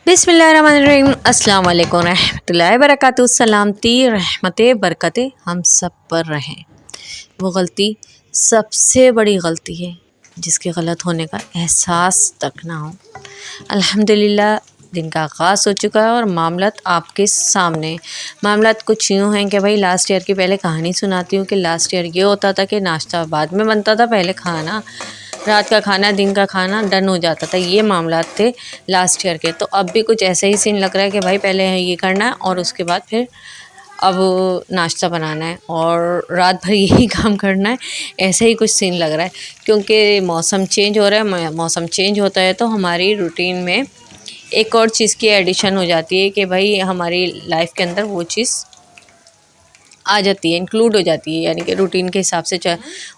बिस्मिल्लाहिर्रहमानिर्रहीम अस्सलाम वालेकुम रहमतुल्लाहि वबरकातुहू। सलामती रहमतें बरकतें हम सब पर रहें। वो गलती सबसे बड़ी गलती है जिसके गलत होने का एहसास तक ना हो। अल्हम्दुलिल्लाह दिन का आगाज़ हो चुका है और मामलात आपके सामने। मामलात कुछ यूँ हैं कि भाई लास्ट ईयर की पहले कहानी सुनाती हूँ कि लास्ट ईयर ये होता था कि नाश्ता बाद में बनता था, पहले खाना, रात का खाना, दिन का खाना डन हो जाता था। ये मामलात थे लास्ट ईयर के। तो अब भी कुछ ऐसे ही सीन लग रहा है कि भाई पहले ये करना है और उसके बाद फिर अब नाश्ता बनाना है और रात भर यही काम करना है। ऐसे ही कुछ सीन लग रहा है क्योंकि मौसम चेंज हो रहा है। मौसम चेंज होता है तो हमारी रूटीन में एक और चीज़ की एडिशन हो जाती है कि भाई हमारी लाइफ के अंदर वो चीज़ आ जाती है, इंक्लूड हो जाती है, यानी कि रूटीन के हिसाब से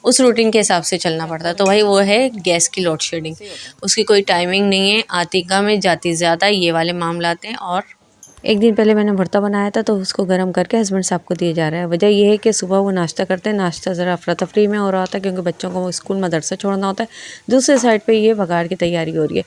उस रूटीन के हिसाब से चलना पड़ता है। तो भाई वो है गैस की लोड शेडिंग। उसकी कोई टाइमिंग नहीं है, आती कम है जाती ज़्यादा, ये वाले मामलात हैं। और एक दिन पहले मैंने भरता बनाया था तो उसको गर्म करके हस्बैंड साहब को दिए जा रहा है। वजह यह है कि सुबह वो नाश्ता करते हैं, नाश्ता ज़रा अफरा तफरी में हो रहा था क्योंकि बच्चों को स्कूल मदरसा छोड़ना होता है। दूसरी साइड पे ये बघाड़ की तैयारी हो रही है।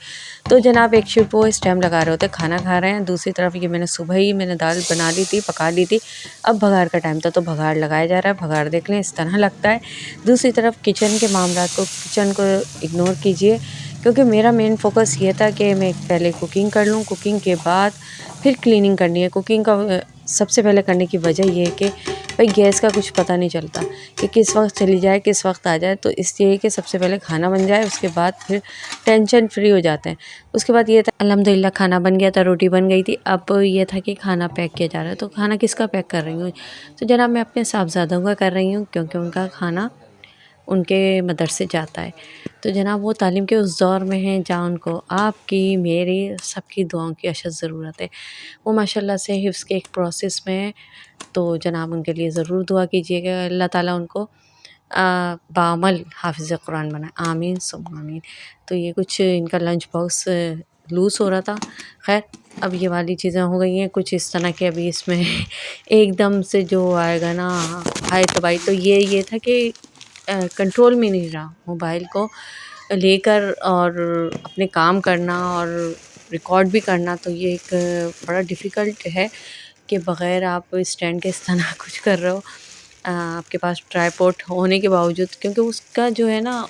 तो जनाब एक शिफ्ट वो इस टाइम लगा रहे होते, खाना खा रहे हैं। दूसरी तरफ ये मैंने सुबह ही दाल बना ली थी, पका ली थी। अब बघाड़ का टाइम था तो बघाड़ लगाया जा रहा है। बघाड़ देख लें इस तरह लगता है। दूसरी तरफ किचन के मामला को, किचन को इग्नोर कीजिए क्योंकि मेरा मेन फोकस ये था कि मैं पहले कुकिंग कर लूँ, कुकिंग के बाद फिर क्लीनिंग करनी है। कुकिंग का सबसे पहले करने की वजह ये है कि भाई गैस का कुछ पता नहीं चलता कि किस वक्त चली जाए, किस वक्त आ जाए। तो इसलिए कि सबसे पहले खाना बन जाए, उसके बाद फिर टेंशन फ्री हो जाते हैं। उसके बाद ये था अल्हम्दुलिल्लाह खाना बन गया था, रोटी बन गई थी। अब ये था कि खाना पैक किया जा रहा है। तो खाना किसका पैक कर रही हूँ? तो जनाब मैं अपने साहबजादों का कर रही हूँ क्योंकि उनका खाना उनके मदरसे जाता है। तो जनाब वो तालीम के उस दौर में हैं जहाँ उनको आपकी, मेरी, सबकी दुआओं की अशद ज़रूरत है। वो माशाल्लाह से हिफ्ज़ के एक प्रोसेस में है। तो जनाब उनके लिए ज़रूर दुआ कीजिएगा, अल्लाह ताला उनको बाअमल हाफ़िज़ कुरान बनाए। आमीन सुम्मा आमीन। तो ये कुछ इनका लंच बॉक्स लूज़ हो रहा था। ख़ैर अब ये वाली चीज़ें हो गई हैं कुछ इस तरह के। अभी इसमें एकदम से जो आएगा ना हाय तबाही, तो ये था कि कंट्रोल में नहीं रहा मोबाइल को लेकर और अपने काम करना और रिकॉर्ड भी करना। तो ये एक बड़ा डिफ़िकल्ट है कि बग़ैर आप स्टैंड के इस तरह कुछ कर रहे हो, आपके पास ट्राइपॉड होने के बावजूद, क्योंकि उसका जो है ना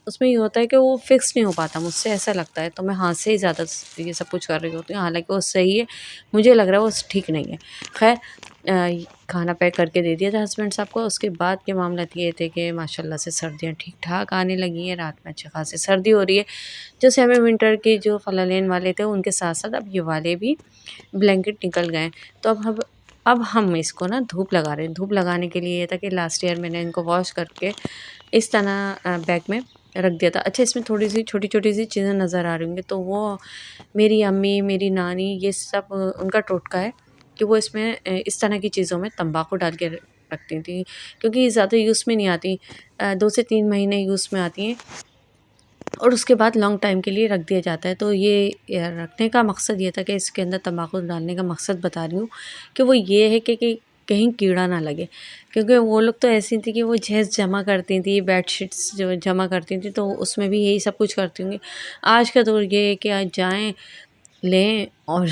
उसमें ये होता है कि वो फ़िक्स नहीं हो पाता, मुझसे ऐसा लगता है। तो मैं हाथ से ही ज़्यादा ये सब कुछ कर रही होती हूँ, हालाँकि वो सही है, मुझे लग रहा है वो ठीक नहीं है। ख़ैर खाना पैक करके दे दिया था हस्बैंड साहब को। उसके बाद के मामलात ये थे कि माशाल्लाह से सर्दियाँ ठीक-ठाक आने लगी हैं, रात में अच्छी खासी सर्दी हो रही है। जो सेमी विंटर के जो फ़लालेन वाले थे उनके साथ-साथ अब ये वाले भी ब्लैंकेट निकल गए। तो अब हम इसको ना धूप लगा रहे हैं। धूप लगाने के लिए ये था कि लास्ट ईयर मैंने इनको वॉश करके इस तरह बैग में रख दिया था। अच्छा इसमें थोड़ी-सी छोटी-छोटी सी चीज़ें नज़र आ रही होंगी, तो वो मेरी अम्मी, मेरी नानी, ये सब उनका टोटका है कि वो इसमें इस तरह की चीज़ों में तम्बाकू डाल के रखती थी क्योंकि ये ज़्यादा यूज़ में नहीं आती। 2 से 3 महीने यूज़ में आती हैं और उसके बाद लॉन्ग टाइम के लिए रख दिया जाता है। तो ये रखने का मकसद ये था कि इसके अंदर तम्बाकू डालने का मकसद बता रही हूँ कि वो ये है कि कहीं कीड़ा ना लगे, क्योंकि वो लोग तो ऐसी थी कि वो जहेज़ जमा करती थी, बेडशीट्स जो जमा करती थी, तो उसमें भी यही सब कुछ करती होंगी। आज का दौर ये है कि आज जाएँ, लें और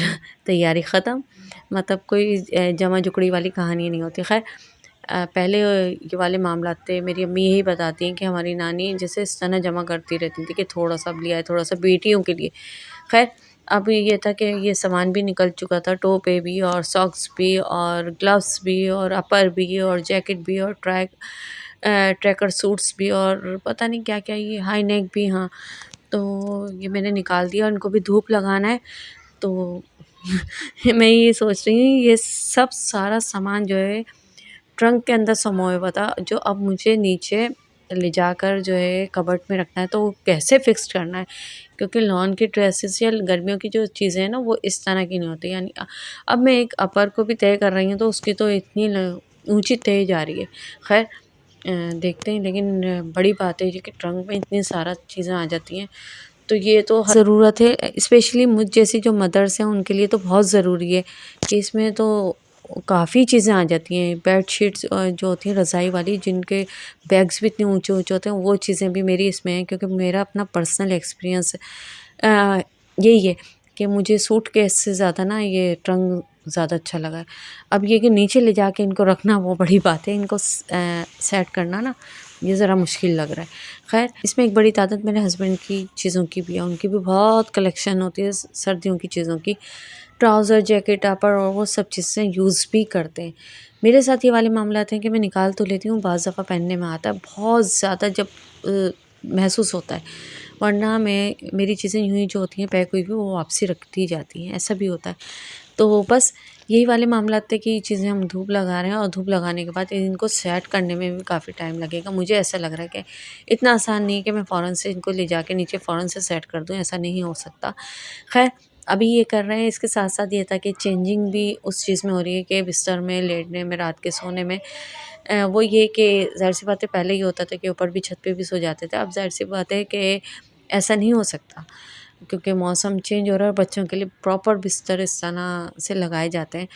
तैयारी ख़त्म। मतलब कोई जमा-जुकड़ी वाली कहानी नहीं होती। ख़ैर पहले ये वाले मामलात थे। मेरी अम्मी यही बताती हैं कि हमारी नानी जैसे इस तरह जमा करती रहती थी कि थोड़ा-सा अब लिया है, थोड़ा-सा बेटियों के लिए। ख़ैर अब ये था कि ये सामान भी निकल चुका था, टोपे भी और सॉक्स भी और ग्लव्स भी और अपर भी और जैकेट भी और ट्रैकर सूट्स भी और पता नहीं क्या-क्या, ये हाई नेक भी, हाँ। तो ये मैंने निकाल दिया, उनको भी धूप लगाना है। तो मैं ये सोच रही हूँ ये सब सारा सामान जो है ट्रंक के अंदर समाया हुआ था, जो अब मुझे नीचे ले जाकर जो है कबर्ड में रखना है। तो वो कैसे फ़िक्स करना है, क्योंकि लॉन की ड्रेसेस या गर्मियों की जो चीज़ें हैं ना वो इस तरह की नहीं होती। यानी अब मैं एक अपर को भी तय कर रही हूँ तो उसकी तो इतनी ऊंची तय जा रही है। खैर देखते हैं, लेकिन बड़ी बात है ये कि ट्रंक में इतनी सारा चीज़ें आ जाती हैं। तो ये तो ज़रूरत है, स्पेशली मुझ जैसी जो मदर्स हैं उनके लिए तो बहुत ज़रूरी है कि इसमें तो काफ़ी चीज़ें आ जाती हैं। बेडशीट्स जो होती हैं रज़ाई वाली, जिनके बैग्स भी इतने ऊँचे-ऊँचे होते हैं, वो चीज़ें भी मेरी इसमें हैं क्योंकि मेरा अपना पर्सनल एक्सपीरियंस यही है कि मुझे सूटकेस से ज़्यादा ना ये ट्रंक ज़्यादा अच्छा लगा है। अब ये कि नीचे ले जाके इनको रखना वो बड़ी बात है, इनको सेट करना ना ये ज़रा मुश्किल लग रहा है। ख़ैर इसमें एक बड़ी तादाद मेरे हस्बैंड की चीज़ों की भी है, उनकी भी बहुत कलेक्शन होती है सर्दियों की चीज़ों की। ट्राउज़र, जैकेट, अपर और वो सब चीज़ें यूज़ भी करते हैं। मेरे साथ ये वाले मामलात हैं कि मैं निकाल तो लेती हूँ, बाज़ दफ़ा पहनने में आता है बहुत ज़्यादा जब महसूस होता है, वरना मेरी चीज़ें यूँ ही जो होती हैं पैक हुई हुई वो वापसी रख दी जाती हैं, ऐसा भी होता है। तो बस यही वाले मामलात थे कि चीज़ें हम धूप लगा रहे हैं और धूप लगाने के बाद इनको सेट करने में भी काफ़ी टाइम लगेगा। मुझे ऐसा लग रहा है कि इतना आसान नहीं है कि मैं फ़ौरन से इनको ले जाके नीचे फ़ौरन से सेट कर दूँ, ऐसा नहीं हो सकता। ख़ैर अभी ये कर रहे हैं, इसके साथ-साथ ये था कि चेंजिंग भी उस चीज़ में हो रही है कि बिस्तर में लेटने में, रात के सोने में वो ये कि ज़ाहिर-सी बात है पहले ये होता था कि ऊपर भी छत पे भी सो जाते थे। अब ज़ाहिर-सी बात है कि ऐसा नहीं हो सकता क्योंकि मौसम चेंज हो रहा है और बच्चों के लिए प्रॉपर बिस्तर इस तरह से लगाए जाते हैं।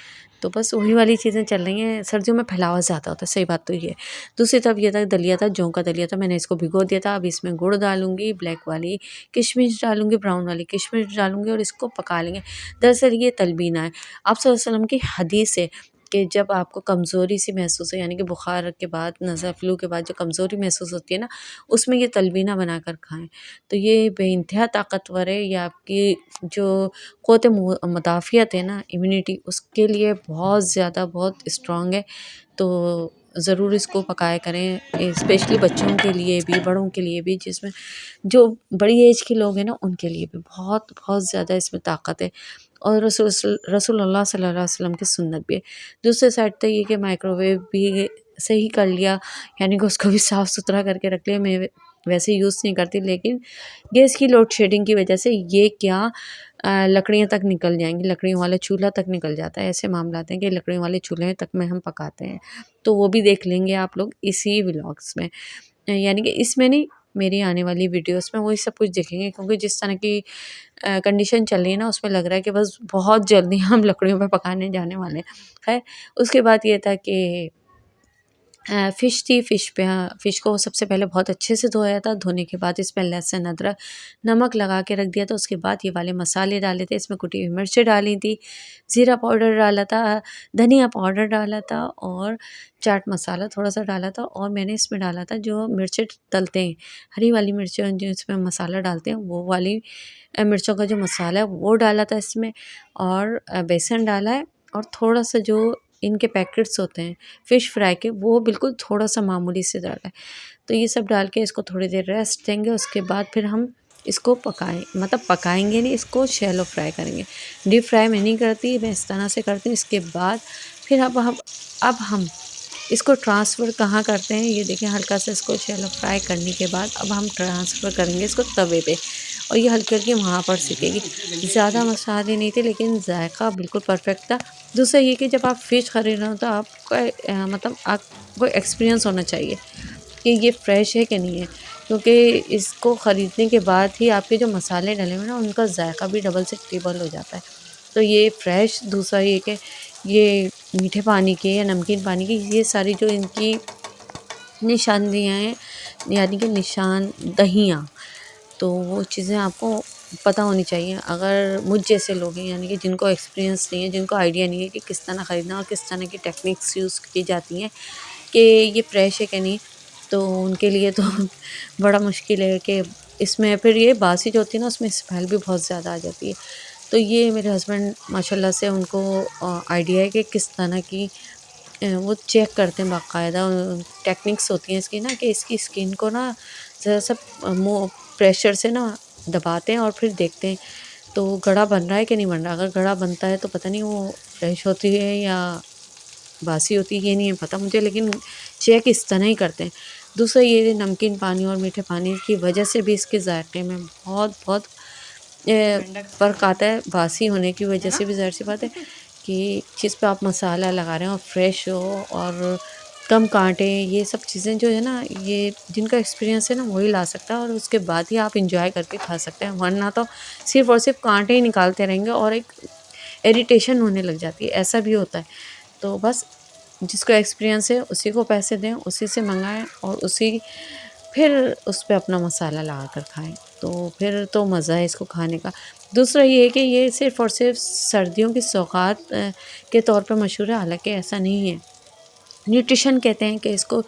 तो बस वही वाली चीज़ें चल रही हैं। सर्दियों में फैलावा ज़्यादा होता है, सही बात तो ये है। दूसरी तरफ ये था दलिया था, जौ का दलिया था, मैंने इसको भिगो दिया था। अब इसमें गुड़ डालूँगी, ब्लैक वाली किशमिश डालूँगी, ब्राउन वाली किशमिश डालूँगी और इसको पका लेंगे। दरअसल ये तलबीना है। आप सल्लल्लाहु अलैहि वसल्लम की हदीस है कि जब आपको कमज़ोरी सी महसूस हो यानी कि बुखार के बाद, नज़ला, फ्लू के बाद जो कमज़ोरी महसूस होती है ना, उसमें ये तलबीना बनाकर खाएँ। तो ये बेइंतहा ताकतवर है, ये आपकी जो क़ुव्वत मुदाफ़ियत है ना, इम्यूनिटी, उसके लिए बहुत ज़्यादा बहुत स्ट्रॉन्ग है। तो ज़रूर इसको पकाया करें, स्पेशली बच्चों के लिए भी, बड़ों के लिए भी, जिसमें जो बड़ी एज के लोग हैं ना, उनके लिए भी बहुत बहुत ज़्यादा इसमें ताकत है और रसूलुल्लाह सल्लल्लाहु अलैहि वसल्लम की सुन्नत भी है। दूसरी साइड तो ये कि माइक्रोवेव भी सही कर लिया, यानी कि उसको भी साफ़ सुथरा करके रख लिया। मैं वैसे यूज़ नहीं करती, लेकिन गैस की लोड शेडिंग की वजह से ये क्या लकड़ियाँ तक निकल जाएँगी, लकड़ियों वाला चूल्हा तक निकल जाता है। ऐसे मामलात हैं कि लकड़ियों वाले चूल्हे तक में हम पकाते हैं, तो वो भी देख लेंगे आप लोग इसी व्लॉग्स में। यानी कि इसमें नहीं, मेरी आने वाली वीडियोस में वही सब कुछ देखेंगे क्योंकि जिस तरह की कंडीशन चल रही है ना, उसमें लग रहा है कि बस बहुत जल्दी हम लकड़ियों पे पकाने जाने वाले हैं। खैर उसके बाद ये था कि फ़िश थी, फ़िश को सबसे पहले बहुत अच्छे से धोया था। धोने के बाद इसमें लहसुन, अदरक, नमक लगा के रख दिया था। उसके बाद ये वाले मसाले डाले थे, इसमें कुटी हुई मिर्चें डाली थी, ज़ीरा पाउडर डाला था, धनिया पाउडर डाला था और चाट मसाला थोड़ा-सा डाला था और मैंने इसमें डाला था जो मिर्चें तलते हैं, हरी वाली मिर्चें जो इसमें मसाला डालते हैं, वो वाली मिर्चों का जो मसाला है वो डाला था इसमें और बेसन डाला है और थोड़ा-सा जो इनके पैकेट्स होते हैं फ़िश फ्राई के, वो बिल्कुल थोड़ा-सा मामूली से डाला है। तो ये सब डाल के इसको थोड़ी देर रेस्ट देंगे, उसके बाद फिर हम इसको पकाएँगे नहीं, इसको शैलो फ्राई करेंगे। डीप फ्राई मैं नहीं करती, मैं इस तरह से करती हूँ। इसके बाद फिर अब हम इसको ट्रांसफ़र कहाँ करते हैं, ये देखिए हल्का सा इसको शैलो फ्राई करने के बाद अब हम ट्रांसफ़र करेंगे इसको तवे पे और ये हल्की-हल्की वहाँ पर सिकेगी। ज़्यादा मसाले नहीं थे लेकिन जायका बिल्कुल परफ़ेक्ट था। दूसरा ये कि जब आप फ़िश खरीद रहे हो तो आपका आपको एक्सपीरियंस होना चाहिए कि ये फ्रेश है कि नहीं है, क्योंकि इसको ख़रीदने के बाद ही आपके जो मसाले डले हुए हैं ना, उनका जायका भी डबल से ट्रिपल हो जाता है। तो ये फ्रेश, दूसरा ये कि ये मीठे पानी के या नमकीन पानी की ये सारी जो इनकी निशानियाँ हैं, यानी कि निशानदहियाँ, तो वो चीज़ें आपको पता होनी चाहिए। अगर मुझ जैसे लोग हैं, यानी कि जिनको एक्सपीरियंस नहीं है, जिनको आइडिया नहीं है कि किस तरह ख़रीदना और किस तरह की टेक्निक्स यूज़ की जाती हैं कि ये फ्रेश है कि नहीं, तो उनके लिए तो बड़ा मुश्किल है कि इसमें फिर ये बासी जो होती है ना, उसमें स्मेल भी बहुत ज़्यादा आ जाती है। तो ये मेरे हस्बैंड माशाल्लाह से उनको आइडिया है कि किस तरह की वो चेक करते हैं बाकायदा। टेक्निक्स होती हैं इसकी ना कि इसकी स्किन को ना ज़रा-सा प्रेशर से ना दबाते हैं और फिर देखते हैं तो गड़ा बन रहा है कि नहीं बन रहा। अगर गड़ा बनता है तो पता नहीं वो फ्रेश होती है या बासी होती है, ये नहीं है पता मुझे, लेकिन चेक इस तरह ही करते हैं। दूसरा ये नमकीन पानी और मीठे पानी की वजह से भी इसके ज़ायक़े में बहुत बहुत फ़र्क आता है। बासी होने की वजह से भी ज़ाहिर-सी बात है कि जिस पे आप मसाला लगा रहे हो फ्रेश हो और कम काँटे, ये सब चीज़ें जो है ना, ये जिनका एक्सपीरियंस है ना वही ला सकता है और उसके बाद ही आप एंजॉय करके खा सकते हैं, वरना तो सिर्फ़ और सिर्फ काँटे ही निकालते रहेंगे और एक इरिटेशन होने लग जाती है, ऐसा भी होता है। तो बस जिसको एक्सपीरियंस है उसी को पैसे दें, उसी से मंगाएँ और उसी फिर उस पे अपना मसाला लगा कर खाएँ, तो फिर तो मज़ा है इसको खाने का। दूसरा ये है कि ये सिर्फ़ और सिर्फ सर्दियों की सौगात के तौर पर मशहूर है, हालाँकि ऐसा नहीं है। न्यूट्रिशन कहते हैं कि इसको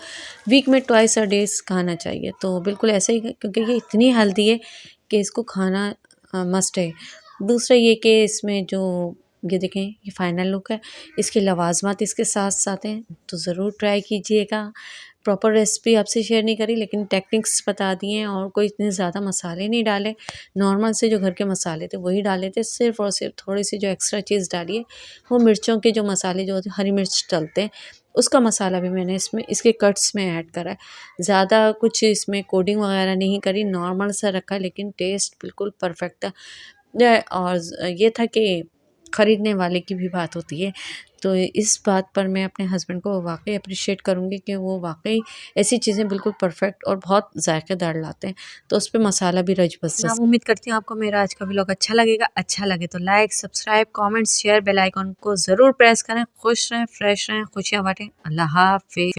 वीक में ट्वाइस अ डेज़ खाना चाहिए, तो बिल्कुल ऐसा ही है क्योंकि ये इतनी हेल्दी है कि इसको खाना मस्ट है। दूसरा ये कि इसमें जो ये देखें ये फाइनल लुक है, इसके लवाज़मात इसके साथ-साथ हैं, तो ज़रूर ट्राई कीजिएगा। प्रॉपर रेसिपी आपसे शेयर नहीं करी लेकिन टेक्निक्स बता दिए हैं और कोई इतने ज़्यादा मसाले नहीं डाले, नॉर्मल से जो घर के मसाले थे वही डाले थे, सिर्फ़ और सिर्फ थोड़ी-सी जो एक्स्ट्रा चीज़ डाली है, वो मिर्चों के जो मसाले जो हरी मिर्च डलते हैं, उसका मसाला भी मैंने इसमें इसके कट्स में ऐड करा है। ज़्यादा कुछ इसमें कोडिंग वगैरह नहीं करी, नॉर्मल सा रखा लेकिन टेस्ट बिल्कुल परफेक्ट था। और ये था कि खरीदने वाले की भी बात होती है, तो इस बात पर मैं अपने हस्बैंड को वाक़ई अप्रिशिएट करूँगी कि वो वाक़ई ऐसी चीज़ें बिल्कुल परफेक्ट और बहुत ज़ायकेदार लाते हैं, तो उस पे मसाला भी रच बस। मैं उम्मीद करती हूँ आपको मेरा आज का व्लॉग अच्छा लगेगा। अच्छा लगे तो like, subscribe, comment, share, bell icon को ज़रूर प्रेस करें। खुश रहें, फ्रेश रहें, खुशियाँ बाँटें। अल्लाह हाफ़िज़।